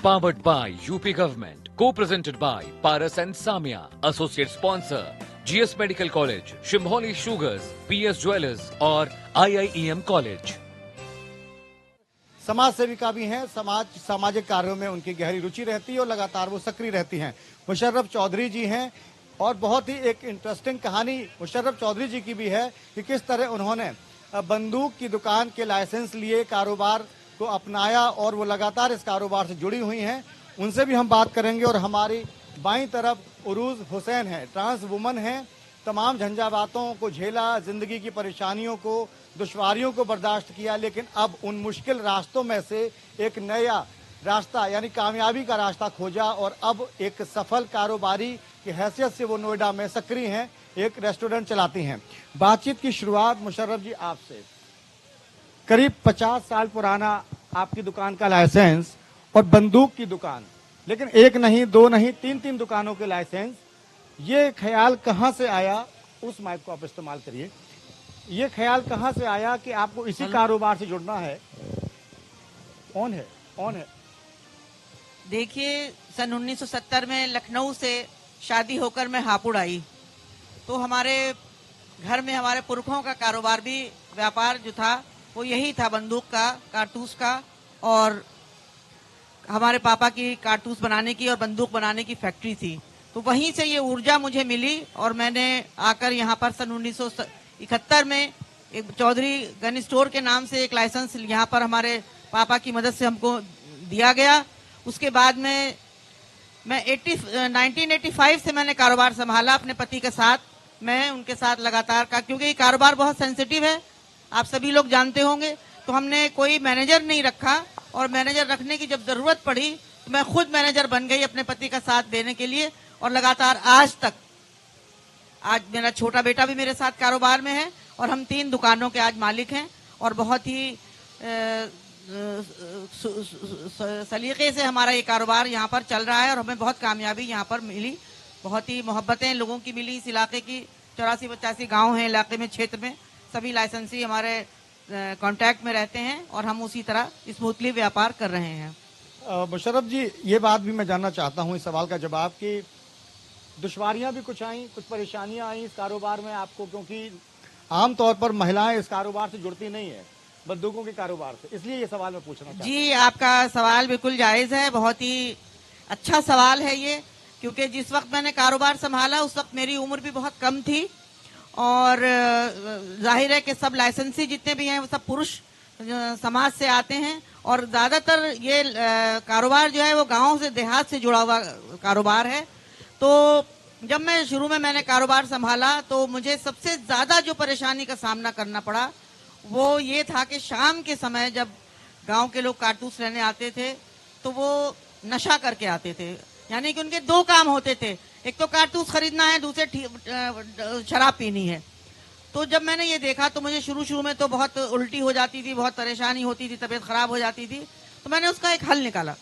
Powered by UP Government. Co-presented by Paras and Samia. Associate sponsor GS Medical College, Shimboli Sugars, PS Jewelers और IIEM College. समाज सेविका भी हैं, सामाजिक कार्यों में उनकी गहरी रुचि रहती है और लगातार वो सक्रिय रहती हैं। मुशर्रफ चौधरी जी हैं और बहुत ही एक इंटरेस्टिंग कहानी मुशर्रफ चौधरी जी की भी है कि किस तरह उन्होंने बंदूक की दुकान के लाइसेंस लिए कारोबार को अपनाया और वो लगातार इस कारोबार से जुड़ी हुई हैं। उनसे भी हम बात करेंगे। और हमारी बाईं तरफ उरूज हुसैन है, ट्रांस वुमन है, तमाम झंझावातों को झेला, जिंदगी की परेशानियों को, दुश्वारियों को बर्दाश्त किया, लेकिन अब उन मुश्किल रास्तों में से एक नया रास्ता यानी कामयाबी का रास्ता खोजा और अब एक सफल कारोबारी की हैसियत से वो नोएडा में सक्रिय हैं, एक रेस्टोरेंट चलाती हैं। बातचीत की शुरुआत मुशर्रफ जी आपसे। करीब 50 साल पुराना आपकी दुकान का लाइसेंस और बंदूक की दुकान, लेकिन एक नहीं, दो नहीं, तीन दुकानों के लाइसेंस। ये ख्याल कहाँ से आया? उस माइक को आप इस्तेमाल करिए। ये ख्याल कहाँ से आया कि आपको इसी कारोबार से जुड़ना है? ऑन है। देखिए, सन 1970 में लखनऊ से शादी होकर मैं हापुड़ आई, तो हमारे घर में हमारे पुरखों का कारोबार भी, व्यापार जो था वो यही था, बंदूक का, कारतूस का, और हमारे पापा की कारतूस बनाने की और बंदूक बनाने की फैक्ट्री थी। तो वहीं से ये ऊर्जा मुझे मिली और मैंने आकर यहाँ पर सन 1971 में एक चौधरी गन स्टोर के नाम से एक लाइसेंस यहाँ पर हमारे पापा की मदद से हमको दिया गया। उसके बाद में मैं 1985 से मैंने कारोबार संभाला अपने पति के साथ। मैं उनके साथ लगातार का, क्योंकि ये कारोबार बहुत सेंसिटिव है, आप सभी लोग जानते होंगे, तो हमने कोई मैनेजर नहीं रखा और मैनेजर रखने की जब जरूरत पड़ी तो मैं खुद मैनेजर बन गई अपने पति का साथ देने के लिए। और लगातार आज तक, आज मेरा छोटा बेटा भी मेरे साथ कारोबार में है और हम 3 दुकानों के आज मालिक हैं और बहुत ही सलीके से हमारा ये कारोबार यहाँ पर चल रहा है और हमें बहुत कामयाबी यहाँ पर मिली। बहुत ही मोहब्बतें लोगों की मिली। इस इलाके की 84-85 गांव हैं इलाके में, क्षेत्र में, सभी लाइसेंसी हमारे कांटेक्ट में रहते हैं और हम उसी तरह स्मूथली व्यापार कर रहे हैं। मुशर्रफ जी, ये बात भी मैं जानना चाहता हूँ, इस सवाल का जवाब, कि दुश्वारियां भी कुछ आई, कुछ परेशानियां आई इस कारोबार में आपको, क्योंकि आमतौर पर महिलाएं इस कारोबार से जुड़ती नहीं है, बंदूकों के कारोबार से, इसलिए ये सवाल मैं पूछना चाहता हूं। जी, आपका सवाल बिल्कुल जायज है, बहुत ही अच्छा सवाल है ये, क्योंकि जिस वक्त मैंने कारोबार संभाला उस वक्त मेरी उम्र भी बहुत कम थी और जाहिर है कि सब लाइसेंसी जितने भी हैं वो सब पुरुष समाज से आते हैं और ज्यादातर ये कारोबार जो है वो गाँव से, देहात से जुड़ा हुआ कारोबार है। तो जब मैं शुरू में मैंने कारोबार संभाला तो मुझे सबसे ज्यादा जो परेशानी का सामना करना पड़ा वो ये था कि शाम के समय जब गांव के लोग कारतूस लेने आते थे तो वो नशा करके आते थे, यानी कि उनके 2 काम होते थे, एक तो कारतूस खरीदना है, दूसरे शराब पीनी है। तो जब मैंने ये देखा तो मुझे शुरू में तो बहुत उल्टी हो जाती थी, बहुत परेशानी होती थी, तबीयत खराब हो जाती थी। तो मैंने उसका एक हल निकाला।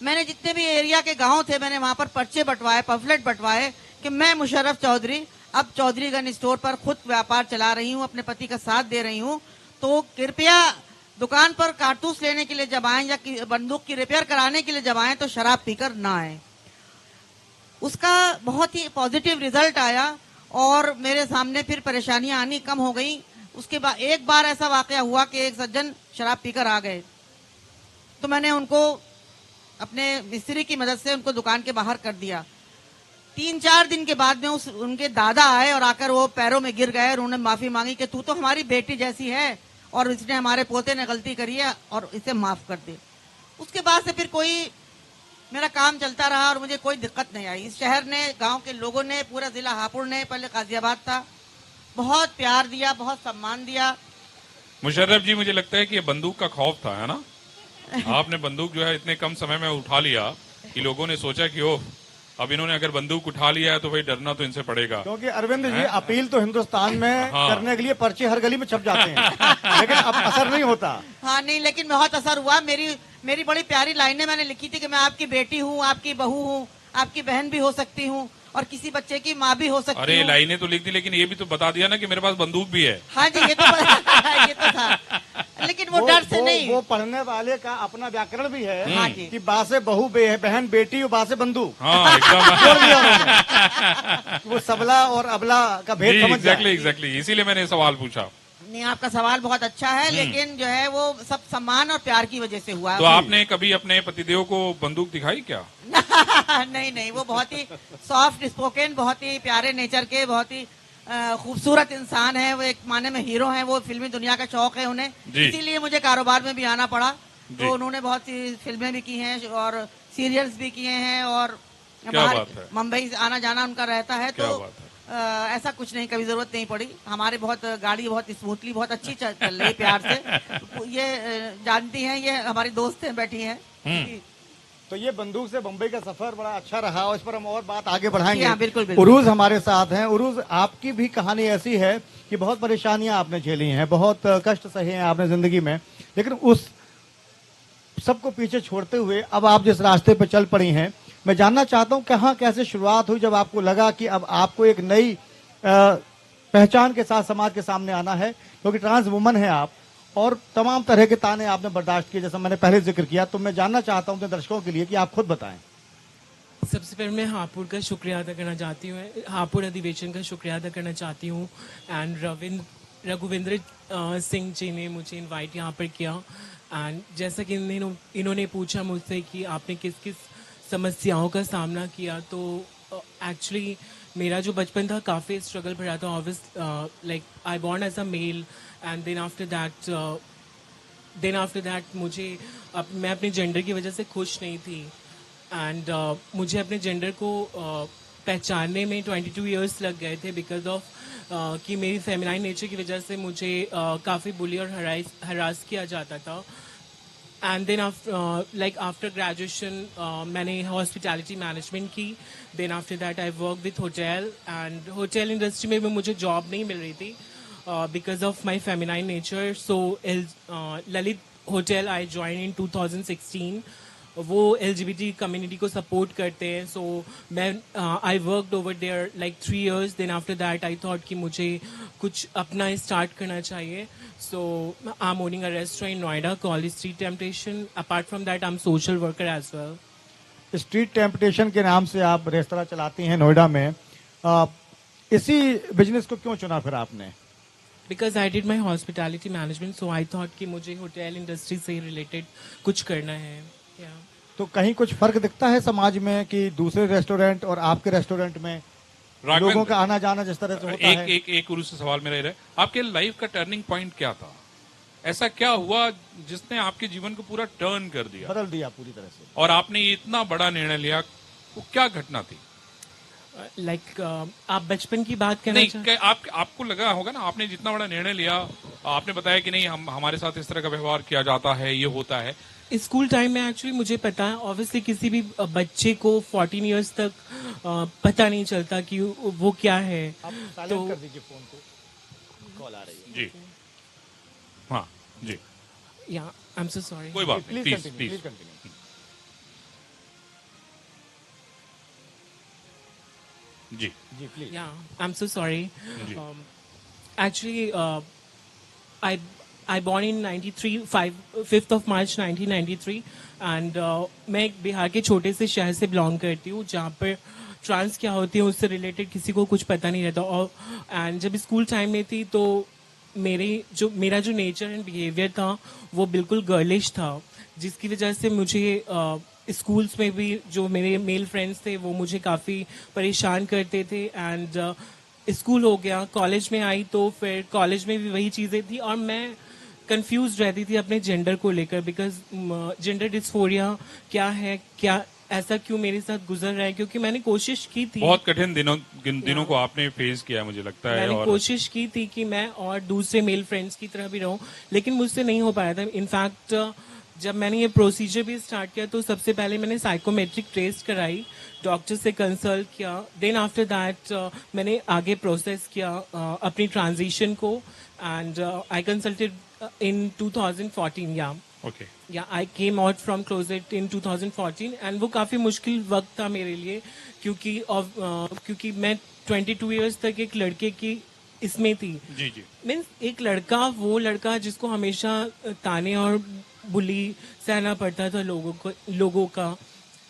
मैंने जितने भी एरिया के गांव थे मैंने वहां पर पर्चे बंटवाए, पम्फलेट बंटवाए कि मैं मुशर्रफ चौधरी अब चौधरी गन स्टोर पर खुद व्यापार चला रही हूं, अपने पति का साथ दे रही हूं, तो कृपया दुकान पर कारतूस लेने के लिए जब आए या बंदूक की रिपेयर कराने के लिए जब आए तो शराब पीकर ना आए। उसका बहुत ही पॉजिटिव रिजल्ट आया और मेरे सामने फिर परेशानियां आनी कम हो गई। उसके बाद एक बार ऐसा वाकया हुआ कि एक सज्जन शराब पीकर आ गए, तो मैंने उनको अपने मिस्त्री की मदद से उनको दुकान के बाहर कर दिया। 3-4 दिन के बाद में उनके दादा आए और आकर वो पैरों में गिर गए और उन्होंने माफी मांगी कि तू तो हमारी बेटी जैसी है और इसने, हमारे पोते ने गलती करी है और इसे माफ कर दे। उसके बाद से फिर कोई मेरा काम चलता रहा और मुझे कोई दिक्कत नहीं आई। इस शहर ने, गांव के लोगों ने, पूरा जिला हापुड़ ने, पहले गाजियाबाद था, बहुत प्यार दिया, बहुत सम्मान दिया। मुशर्रफ जी, मुझे लगता है कि ये बंदूक का खौफ था, है ना? आपने बंदूक जो है इतने कम समय में उठा लिया कि लोगों ने सोचा कि ओह, अब इन्होंने अगर बंदूक उठा लिया है तो भाई डरना तो इनसे पड़ेगा। क्योंकि अरविंद जी, अपील तो हिंदुस्तान में करने के लिए पर्चे हर गली में छप जाते हैं लेकिन अब असर नहीं होता। हाँ नहीं, लेकिन बहुत असर हुआ। मेरी बड़ी प्यारी लाइनें मैंने लिखी थी कि मैं आपकी बेटी हूँ, आपकी बहू हूँ, आपकी बहन भी हो सकती हूँ और किसी बच्चे की माँ भी हो सकती हूँ। अरे लाइनें तो लिख दी, लेकिन ये भी तो बता दिया ना कि मेरे पास बंदूक भी है। हाँ जी, ये तो था। लेकिन वो डर से नहीं। वो पढ़ने वाले का अपना व्याकरण भी है। हाँ जी। कि बा से बहू बहन बेटी और बा से बंधु। हाँ एकदम जोड़ दिया उन्होंने। वो सबला और अबला का भेद समझ जाए। एग्जैक्टली इसीलिए मैंने सवाल पूछा। नहीं, आपका सवाल बहुत अच्छा है, लेकिन जो है वो सब सम्मान और प्यार की वजह से हुआ। तो आपने कभी अपने पतिदेव को बंदूक दिखाई क्या? नहीं नहीं, वो बहुत ही सॉफ्ट स्पोकन, बहुत ही प्यारे नेचर के, बहुत ही खूबसूरत इंसान है। वो एक माने में हीरो हैं। वो फिल्मी दुनिया का शौक है उन्हें, इसीलिए मुझे कारोबार में भी आना पड़ा। तो उन्होंने बहुत सी फिल्में भी की हैं और सीरियल्स भी किए हैं और मुंबई आना जाना उनका रहता है। तो ऐसा कुछ नहीं, कभी जरूरत नहीं पड़ी। हमारे बहुत गाड़ी बहुत स्मूथली बहुत अच्छी चल रही प्यार से। ये जानती हैं, ये हमारी दोस्त हैं, बैठी हैं। तो ये बंदूक से बम्बई का सफर बड़ा अच्छा रहा और इस पर हम और बात आगे बढ़ाएंगे। हाँ, बिल्कुल, बिल्कुल। उरूज हमारे साथ हैं। उरूज, आपकी भी कहानी ऐसी है कि बहुत परेशानियां आपने झेली हैं, बहुत कष्ट सहे हैं आपने जिंदगी में, लेकिन उस सबको पीछे छोड़ते हुए अब आप जिस रास्ते पर चल पड़ी हैं, मैं जानना चाहता हूं कहाँ कैसे शुरुआत हुई जब आपको लगा कि अब आपको एक नई पहचान के साथ समाज के सामने आना है, क्योंकि ट्रांस वुमन है आप और तमाम तरह के ताने आपने बर्दाश्त किए, जैसा मैंने पहले जिक्र किया। तो मैं जानना चाहता हूं अपने दर्शकों के लिए कि आप खुद बताएं। सबसे पहले मैं हापुड़ का शुक्रिया अदा करना चाहती हूँ, हापुड़ अधिवेशन का शुक्रिया अदा करना चाहती हूँ। एंड रघुविंद्र सिंह जी ने मुझे इनवाइट यहाँ पर किया। एंड जैसा कि इन्होंने पूछा मुझसे कि आपने किस किस समस्याओं का सामना किया, तो एक्चुअली मेरा जो बचपन था काफ़ी स्ट्रगल भरा था। Obvious like I born as a male and then after that मुझे मैं अपने जेंडर की वजह से खुश नहीं थी। एंड मुझे अपने जेंडर को पहचानने में 22 इयर्स लग गए थे बिकॉज ऑफ कि मेरी फेमिनाइन नेचर की वजह से मुझे काफ़ी बुली और हरास किया जाता था। एंड देन आफ्टर ग्रेजुएशन मैंने हॉस्पिटैलिटी मैनेजमेंट की। Then after that I work with hotel, and hotel industry में भी मुझे जॉब नहीं मिल रही थी because of my feminine nature. So Lalit hotel I join in 2016। वो LGBT कम्युनिटी को सपोर्ट करते हैं। सो मैं I worked over there like 3 years। Then after that I thought कि मुझे कुछ अपना स्टार्ट करना चाहिए। So I am owning a restaurant in Noida called street temptation. Apart from that I am social worker as well. Street temptation के नाम से आप रेस्तरा चलाती हैं नोएडा में। इसी बिजनेस को क्यों चुना फिर आपने? Because I did my hospitality management, so I thought कि मुझे होटल इंडस्ट्री से रिलेटेड कुछ करना है। तो कहीं कुछ फर्क दिखता है समाज में कि दूसरे रेस्टोरेंट और आपके रेस्टोरेंट में लोगों का आना जाना जिस तरह से होता है? एक उर्दू से सवाल मेरा है, आपके लाइफ का टर्निंग पॉइंट क्या था? ऐसा क्या हुआ जिसने आपके जीवन को पूरा टर्न कर दिया, बदल दिया पूरी तरह से, और आपने इतना बड़ा निर्णय लिया? वो क्या घटना थी? लाइक आप बचपन की बात करना नहीं, आपको लगा होगा ना, आपने जितना बड़ा निर्णय लिया, आपने बताया कि नहीं हमारे साथ इस तरह का व्यवहार किया जाता है, ये होता है। स्कूल टाइम में एक्चुअली मुझे पता है, ऑब्वियसली किसी भी बच्चे को 14 इयर्स तक पता नहीं चलता कि वो क्या है। आप तो कर दीजिए फोन को, कॉल आ रही है। जी हाँ जी, या आई एम सो सॉरी। कोई बात नहीं, प्लीज प्लीज कंटिन्यू। जी जी please. Yeah I am so sorry. Actually I born in 5th of March 1993 and मैं एक बिहार के छोटे से शहर से बिलोंग करती हूँ जहाँ पर ट्रांस क्या होती है उससे रिलेटेड किसी को कुछ पता नहीं रहता। और एंड जब स्कूल टाइम में थी तो मेरा जो नेचर एंड बिहेवियर था वो बिल्कुल गर्लिश था, जिसकी वजह से मुझे स्कूल्स में भी जो मेरे मेल फ्रेंड्स थे वो मुझे काफ़ी परेशान करते थे। एंड स्कूल हो गया, कॉलेज में आई तो फिर कॉलेज में भी वही चीज़ें थी और मैं कंफ्यूज रहती थी अपने जेंडर को लेकर, बिकॉज जेंडर डिस्फोरिया क्या है, क्या ऐसा क्यों मेरे साथ गुजर रहा है, क्योंकि मैंने कोशिश की थी। बहुत कठिन दिनों को आपने फेस किया मुझे लगता है। मैंने और कोशिश की थी कि मैं और दूसरे मेल फ्रेंड्स की तरह भी रहूं, लेकिन मुझसे नहीं हो पाया था। इनफैक्ट जब मैंने ये प्रोसीजर भी स्टार्ट किया तो सबसे पहले मैंने साइकोमेट्रिक टेस्ट कराई, डॉक्टर से कंसल्ट किया। देन आफ्टर दैट मैंने आगे प्रोसेस किया अपनी ट्रांजिशन को, and I consulted in 2014। Yeah I came out from closet in 2014 and वो काफ़ी मुश्किल वक्त था मेरे लिए, क्योंकि मैं 22 इयर्स तक एक लड़के की इसमें थी। जी जी। मीन्स एक लड़का, वो लड़का जिसको हमेशा ताने और बुली सहना पड़ता था लोगों का,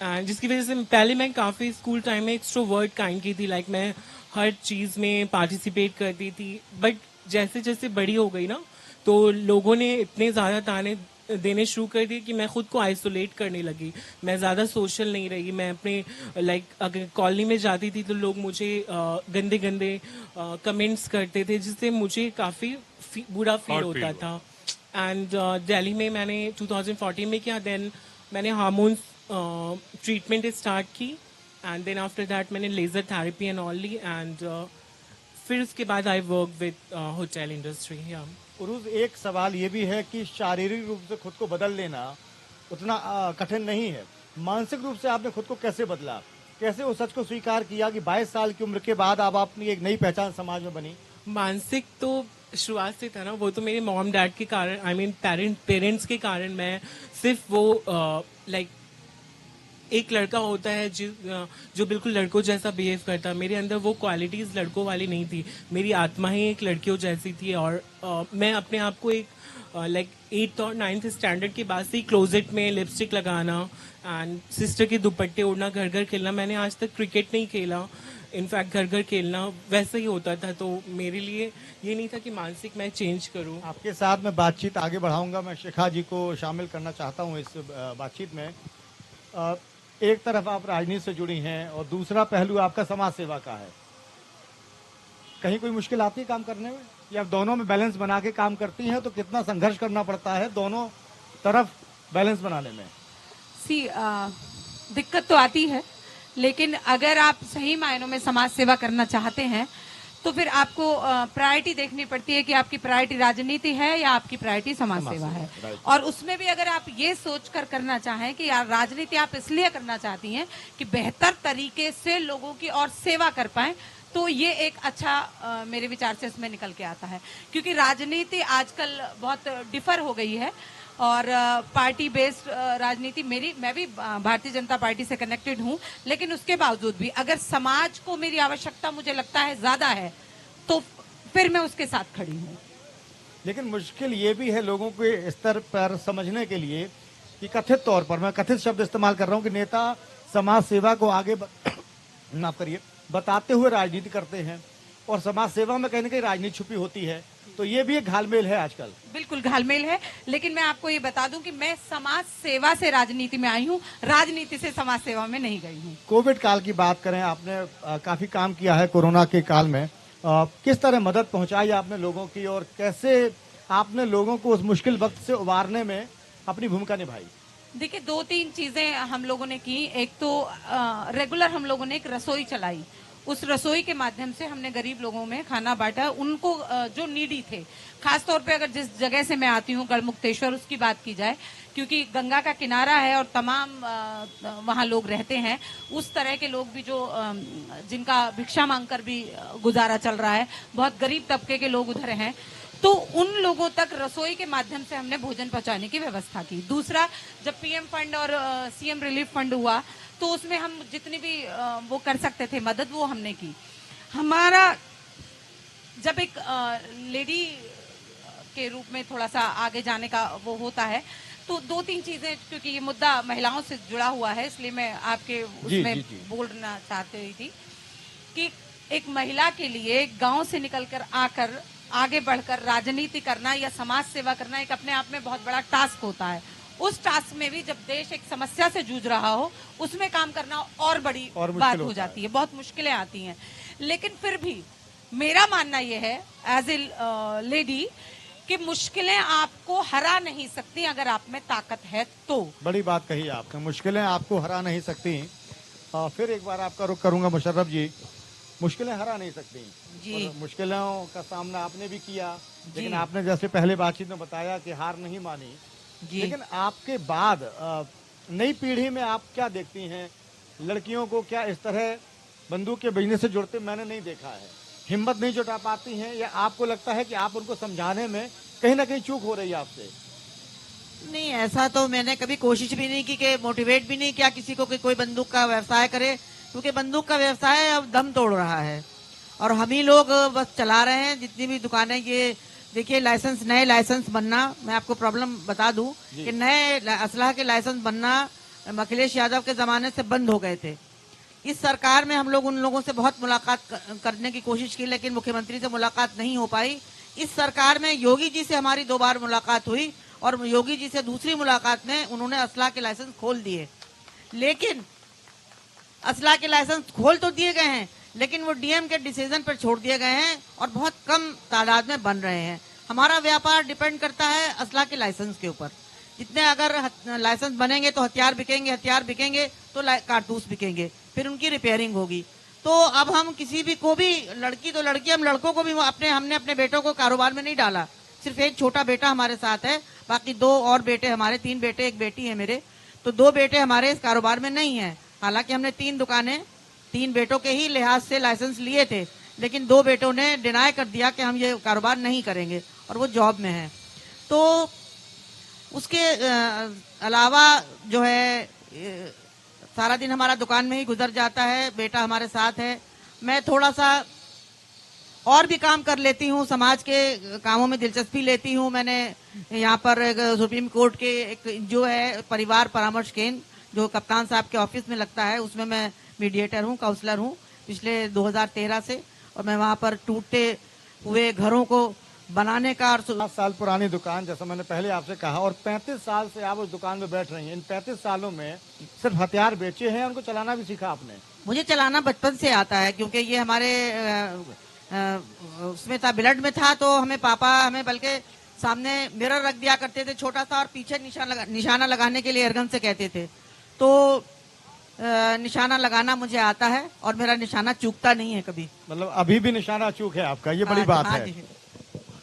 एंड जिसकी वजह से पहले मैं काफी स्कूल टाइम में एक्सट्रोवर्ट काइंड की थी, लाइक मैं हर चीज में पार्टिसिपेट करती थी। बट जैसे जैसे बड़ी हो गई ना, तो लोगों ने इतने ज्यादा ताने देने शुरू कर दिए कि मैं खुद को आइसोलेट करने लगी। मैं ज्यादा सोशल नहीं रही। मैं अपने लाइक अगर कॉलोनी में जाती थी तो लोग मुझे गंदे गंदे कमेंट्स करते थे, जिससे मुझे काफी बुरा फील Hurt होता feel था। एंड दिल्ली में मैंने 2014 में किया। देन मैंने हार्मोन्स ट्रीटमेंट स्टार्ट की, एंड देन आफ्टर दैट मैंने लेजर थेरेपी एंड ऑल ली, एंड फिर उसके बाद I work with hotel industry. Urooj, एक सवाल ये भी है कि शारीरिक रूप से खुद को बदल लेना उतना कठिन नहीं है। मानसिक रूप से आपने खुद को कैसे बदला? कैसे उस सच को स्वीकार किया कि 22 साल की उम्र के बाद अब अपनी एक नई पहचान समाज में बनी? मानसिक तो शुरुआत से था ना, वो तो मेरे मॉम डैड के कारण, आई मीन पेरेंट्स के कारण। मैं सिर्फ वो लाइक एक लड़का होता है जो बिल्कुल लड़कों जैसा बिहेव करता है, मेरे अंदर वो क्वालिटीज लड़कों वाली नहीं थी। मेरी आत्मा ही एक लड़कियों जैसी थी। और मैं अपने आप को एक लाइक 8th और 9th स्टैंडर्ड के बाद से ही क्लोजेट में लिपस्टिक लगाना एंड सिस्टर के दुपट्टे उड़ना, घर घर खेलना। मैंने आज तक क्रिकेट नहीं खेला, इनफैक्ट घर घर खेलना वैसे ही होता था। तो मेरे लिए ये नहीं था कि मानसिक मैं चेंज करूं। आपके साथ में बातचीत आगे बढ़ाऊंगा। मैं शिखा जी को शामिल करना चाहता हूं इस बातचीत में। एक तरफ आप राजनीति से जुड़ी हैं और दूसरा पहलू आपका समाज सेवा का है। कहीं कोई मुश्किल आती है काम करने में, या दोनों में बैलेंस बना के काम करती हैं? तो कितना संघर्ष करना पड़ता है दोनों तरफ बैलेंस बनाने में? दिक्कत तो आती है, लेकिन अगर आप सही मायनों में समाज सेवा करना चाहते हैं तो फिर आपको प्रायोरिटी देखनी पड़ती है कि आपकी प्रायोरिटी राजनीति है या आपकी प्रायोरिटी समाज सेवा है। और उसमें भी अगर आप ये सोचकर करना चाहें कि यार राजनीति आप इसलिए करना चाहती हैं कि बेहतर तरीके से लोगों की और सेवा कर पाएं, तो ये एक अच्छा मेरे विचार से इसमें निकल के आता है। क्योंकि राजनीति आजकल बहुत डिफर हो गई है और पार्टी बेस्ड राजनीति, मैं भी भारतीय जनता पार्टी से कनेक्टेड हूं, लेकिन उसके बावजूद भी अगर समाज को मेरी आवश्यकता मुझे लगता है ज्यादा है तो फिर मैं उसके साथ खड़ी हूं। लेकिन मुश्किल ये भी है लोगों के स्तर पर समझने के लिए कि कथित तौर पर, मैं कथित शब्द इस्तेमाल कर रहा हूं, कि नेता समाज सेवा को आगे माफ करिए बताते हुए राजनीति करते हैं और समाज सेवा में कहीं ना कहीं राजनीति छुपी होती है। तो ये भी एक घालमेल है आजकल। बिल्कुल घालमेल है, लेकिन मैं आपको ये बता दूं कि मैं समाज सेवा से राजनीति में आई हूं, राजनीति से समाज सेवा में नहीं गई हूं। कोविड काल की बात करें, आपने काफी काम किया है कोरोना के काल में। किस तरह मदद पहुंचाई आपने लोगों की और कैसे आपने लोगों को उस मुश्किल वक्त से उबारने में अपनी भूमिका निभाई? देखिए, 2-3 चीजें हम लोगों ने की। एक तो रेगुलर हम लोगों ने एक रसोई चलाई। उस रसोई के माध्यम से हमने गरीब लोगों में खाना बांटा, उनको जो नीडी थे। खास तौर पे अगर जिस जगह से मैं आती हूँ गढ़मुक्तेश्वर, उसकी बात की जाए, क्योंकि गंगा का किनारा है और तमाम वहाँ लोग रहते हैं, उस तरह के लोग भी जो जिनका भिक्षा मांगकर भी गुजारा चल रहा है, बहुत गरीब तबके के लोग उधर हैं, तो उन लोगों तक रसोई के माध्यम से हमने भोजन पहुंचाने की व्यवस्था की। दूसरा, जब पीएम फंड और सीएम रिलीफ फंड हुआ तो उसमें हम जितनी भी वो कर सकते थे मदद, वो हमने की। हमारा जब एक लेडी के रूप में थोड़ा सा आगे जाने का वो होता है, तो 2-3 चीजें, क्योंकि ये मुद्दा महिलाओं से जुड़ा हुआ है, इसलिए मैं आपके उसमें बोलना चाहती थी कि एक महिला के लिए गांव से निकलकर आकर आगे बढ़कर राजनीति करना या समाज सेवा करना एक अपने आप में बहुत बड़ा टास्क होता है। उस टास्क में भी जब देश एक समस्या से जूझ रहा हो, उसमें काम करना और बड़ी बात हो जाती है, बहुत मुश्किलें आती हैं। लेकिन फिर भी मेरा मानना यह है एज ए लेडी कि मुश्किलें आपको हरा नहीं सकती अगर आप में ताकत है तो। बड़ी बात कही आपने, मुश्किलें आपको हरा नहीं सकती। फिर एक बार आपका रुख करूंगा मुशर्रफ जी। मुश्किलें हरा नहीं सकती जी। मुश्किलों का सामना आपने भी किया, लेकिन आपने जैसे पहले बातचीत में बताया कि हार नहीं मानी जी। लेकिन आपके बाद नई पीढ़ी में आप क्या देखती हैं? लड़कियों को क्या इस तरह बंदूक के बिजनेस से जुड़ते मैंने नहीं देखा है। हिम्मत नहीं जुटा पाती हैं, या आपको लगता है कि आप उनको समझाने में कहीं ना कहीं चूक हो रही है आपसे? नहीं, ऐसा तो मैंने कभी कोशिश भी नहीं की कि मोटिवेट भी नहीं किया किसी को कि कोई बंदूक का व्यवसाय करे, क्योंकि बंदूक का व्यवसाय अब दम तोड़ रहा है और हम ही लोग बस चला रहे हैं जितनी भी दुकानें। ये देखिए नए लाइसेंस बनना, मैं आपको प्रॉब्लम बता दूं कि नए असलहा के लाइसेंस बनना अखिलेश यादव के जमाने से बंद हो गए थे। इस सरकार में हम लोग उन लोगों से बहुत मुलाकात करने की कोशिश की, लेकिन मुख्यमंत्री से मुलाकात नहीं हो पाई। इस सरकार में योगी जी से हमारी 2 बार मुलाकात हुई और योगी जी से दूसरी मुलाकात में उन्होंने असला के लाइसेंस खोल दिए। लेकिन असला के लाइसेंस खोल तो दिए गए हैं, लेकिन वो डीएम के डिसीजन पर छोड़ दिए गए हैं और बहुत कम तादाद में बन रहे हैं। हमारा व्यापार डिपेंड करता है असला के लाइसेंस के ऊपर। जितने अगर लाइसेंस बनेंगे तो हथियार बिकेंगे तो कारतूस बिकेंगे, फिर उनकी रिपेयरिंग होगी। तो अब हम किसी भी को भी लड़की तो लड़की, हम लड़कों को भी हमने अपने बेटों को कारोबार में नहीं डाला। सिर्फ एक छोटा बेटा हमारे साथ है, बाकी 2 और बेटे हमारे, 3 बेटे 1 बेटी है मेरे, तो 2 बेटे हमारे इस कारोबार में नहीं है। हालांकि हमने 3 दुकानें 3 बेटों के ही लिहाज से लाइसेंस लिए थे, लेकिन 2 बेटों ने डिनाई कर दिया कि हम ये कारोबार नहीं करेंगे और वो जॉब में है। तो उसके अलावा जो है सारा दिन हमारा दुकान में ही गुजर जाता है। बेटा हमारे साथ है, मैं थोड़ा सा और भी काम कर लेती हूँ, समाज के कामों में दिलचस्पी लेती हूँ। मैंने यहाँ पर सुप्रीम कोर्ट के एक जो है परिवार परामर्श केंद्र जो कप्तान साहब के ऑफिस में लगता है, उसमें मैं मीडिएटर हूँ, काउंसलर हूँ पिछले 2013 से। और मैं वहाँ पर टूटते हुए घरों को बनाने का, और 7 साल पुरानी दुकान जैसा मैंने पहले आपसे कहा, और 35 साल से आप उस दुकान में बैठ रही हैं। इन 35 सालों में सिर्फ हथियार बेचे हैं, उनको चलाना भी सीखा आपने? मुझे चलाना बचपन से आता है, क्योंकि ये हमारे उसमें था, ब्लड में था। तो हमें पापा हमें बल्कि सामने मिरर रख दिया करते थे छोटा सा, और पीछे निशाना लगाने के लिए एयरगन से कहते थे। तो निशाना लगाना मुझे आता है और मेरा निशाना चूकता नहीं है कभी। मतलब अभी भी निशाना चूक है आपका, ये बड़ी बात है।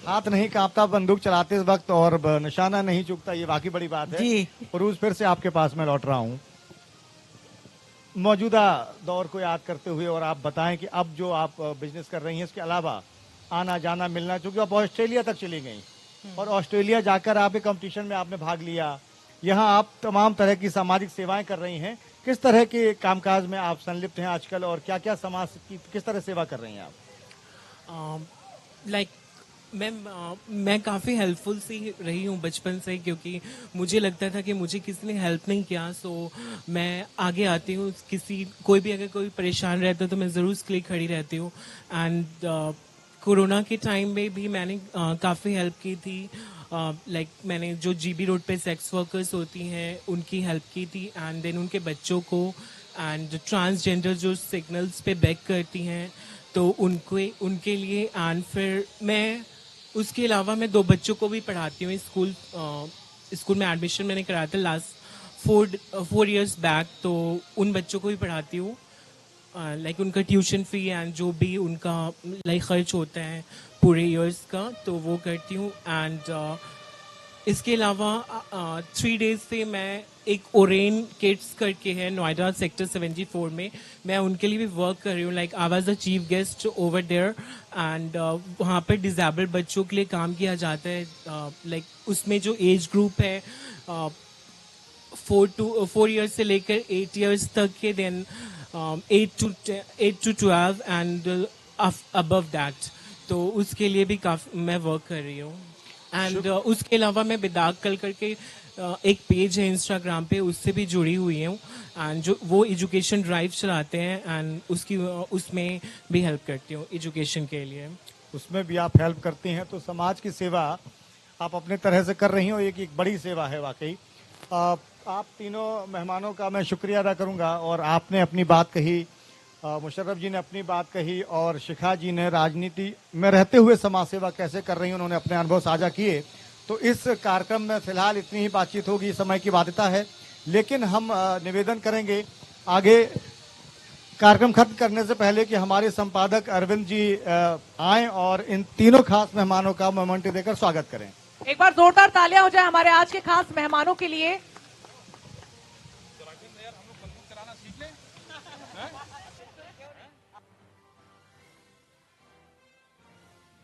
हाथ नहीं कांपता बंदूक चलाते इस वक्त और निशाना नहीं चूकता, ये बाकी बड़ी बात है जी। पुरूष फिर से आपके पास मैं लौट रहा हूँ मौजूदा दौर को याद करते हुए, और आप बताएं कि अब जो आप बिजनेस कर रही हैं इसके अलावा आना जाना मिलना, चूंकि आप ऑस्ट्रेलिया तक चली गई और ऑस्ट्रेलिया जाकर आप एक कंपटीशन में आपने भाग लिया, यहाँ आप तमाम तरह की सामाजिक सेवाएं कर रही हैं। किस तरह के कामकाज में आप संलिप्त हैं आजकल और क्या क्या समाज की किस तरह सेवा कर रही हैं आप? लाइक मैं काफ़ी हेल्पफुल सी रही हूँ बचपन से, क्योंकि मुझे लगता था कि मुझे किसी ने हेल्प नहीं किया, सो मैं आगे आती हूँ। कोई भी अगर कोई परेशान रहता है तो मैं ज़रूर उसके लिए खड़ी रहती हूँ। एंड कोरोना के टाइम में भी मैंने काफ़ी हेल्प की थी। लाइक मैंने जो जीबी रोड पे सेक्स वर्कर्स होती हैं उनकी हेल्प की थी, एंड देन उनके बच्चों को, एंड ट्रांसजेंडर जो सिग्नल्स पे बैक करती हैं तो उनके लिए। एंड फिर मैं उसके अलावा मैं 2 बच्चों को भी पढ़ाती हूँ। स्कूल में एडमिशन मैंने कराया था लास्ट 4 इयर्स बैक, तो उन बच्चों को भी पढ़ाती हूँ। लाइक उनका ट्यूशन फी एंड जो भी उनका लाइक खर्च होता है पूरे इयर्स का, तो वो करती हूँ। एंड इसके अलावा 3 डेज से मैं एक ओरेन किड्स करके है नोएडा सेक्टर 74 में, मैं उनके लिए भी वर्क कर रही हूँ। Like I was the chief guest over there, and वहाँ पर डिसेबल्ड बच्चों के लिए काम किया जाता है। लाइक उसमें जो एज ग्रुप है 4 इयर्स से लेकर 8 इयर्स तक के, then 8 to 12 and above that, तो उसके लिए भी काफी मैं वर्क कर रही हूँ। एंड उसके अलावा मैं बिदाग कल करके एक पेज है इंस्टाग्राम पे, उससे भी जुड़ी हुई हूँ, एंड जो वो एजुकेशन ड्राइव चलाते हैं, एंड उसमें भी हेल्प करती हूँ एजुकेशन के लिए। उसमें भी आप हेल्प करती हैं, तो समाज की सेवा आप अपने तरह से कर रही हो, एक बड़ी सेवा है वाकई। आप तीनों मेहमानों का मैं शुक्रिया अदा करूंगा, और आपने अपनी बात कही, मुशर्रफ जी ने अपनी बात कही, और शिखा जी ने राजनीति में रहते हुए समाज सेवा कैसे कर रही हैं उन्होंने अपने अनुभव साझा किए। तो इस कार्यक्रम में फिलहाल इतनी ही बातचीत होगी, समय की बाध्यता है, लेकिन हम निवेदन करेंगे आगे कार्यक्रम खत्म करने से पहले कि हमारे संपादक अरविंद जी आए और इन तीनों खास मेहमानों का मोमेंटो देकर स्वागत करें। एक बार जोरदार तालियां हो जाए हमारे आज के खास मेहमानों के लिए।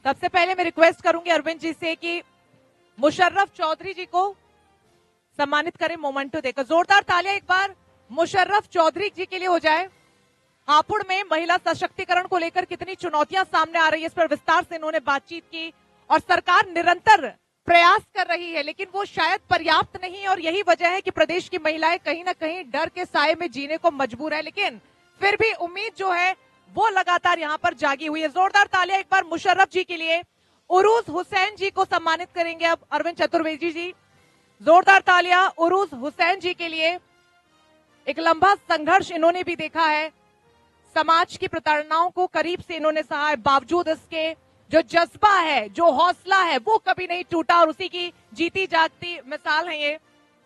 सबसे पहले मैं रिक्वेस्ट करूंगी अरविंद जी से कि मुशर्रफ चौधरी जी को सम्मानित करें मोमेंटो देकर। जोरदार तालियां एक बार मुशर्रफ चौधरी जी के लिए हो जाए। हापुड़ में महिला सशक्तिकरण को लेकर कितनी चुनौतियां सामने आ रही है, इस पर विस्तार से इन्होंने बातचीत की। और सरकार निरंतर प्रयास कर रही है, लेकिन वो शायद पर्याप्त नहीं है, और यही वजह है कि प्रदेश की महिलाएं कहीं ना कहीं डर के साए में जीने को मजबूर है। लेकिन फिर भी उम्मीद जो है वो लगातार यहाँ पर जागी हुई है। जोरदार तालियां एक बार मुशर्रफ जी के लिए। उरूज हुसैन जी को सम्मानित करेंगे अब अरविंद चतुर्वेदी जी। जोरदार तालियां उरूज हुसैन जी के लिए। एक लंबा संघर्ष इन्होंने भी देखा है, समाज की प्रताड़नाओं को करीब से इन्होंने सहा है, बावजूद इसके जो जज्बा है, जो हौसला है, वो कभी नहीं टूटा, और उसी की जीती जागती मिसाल है ये।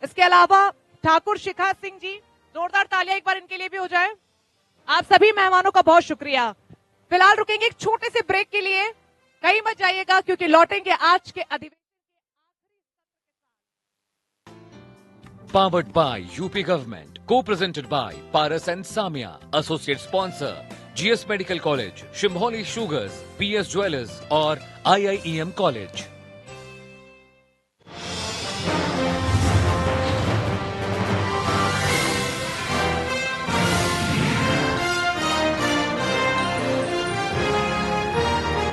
इसके अलावा ठाकुर शिखा सिंह जी, जोरदार तालियां एक बार इनके लिए भी हो जाए। आप सभी मेहमानों का बहुत शुक्रिया। फिलहाल रुकेंगे एक छोटे से ब्रेक के लिए, कहीं मत जाइएगा क्योंकि लौटेंगे आज के अधिवेशन। Powered by UP Government, co-presented by Paras and Samia, associate sponsor GS Medical College, Shimboli Sugars, PS Jewelers और IIEM College।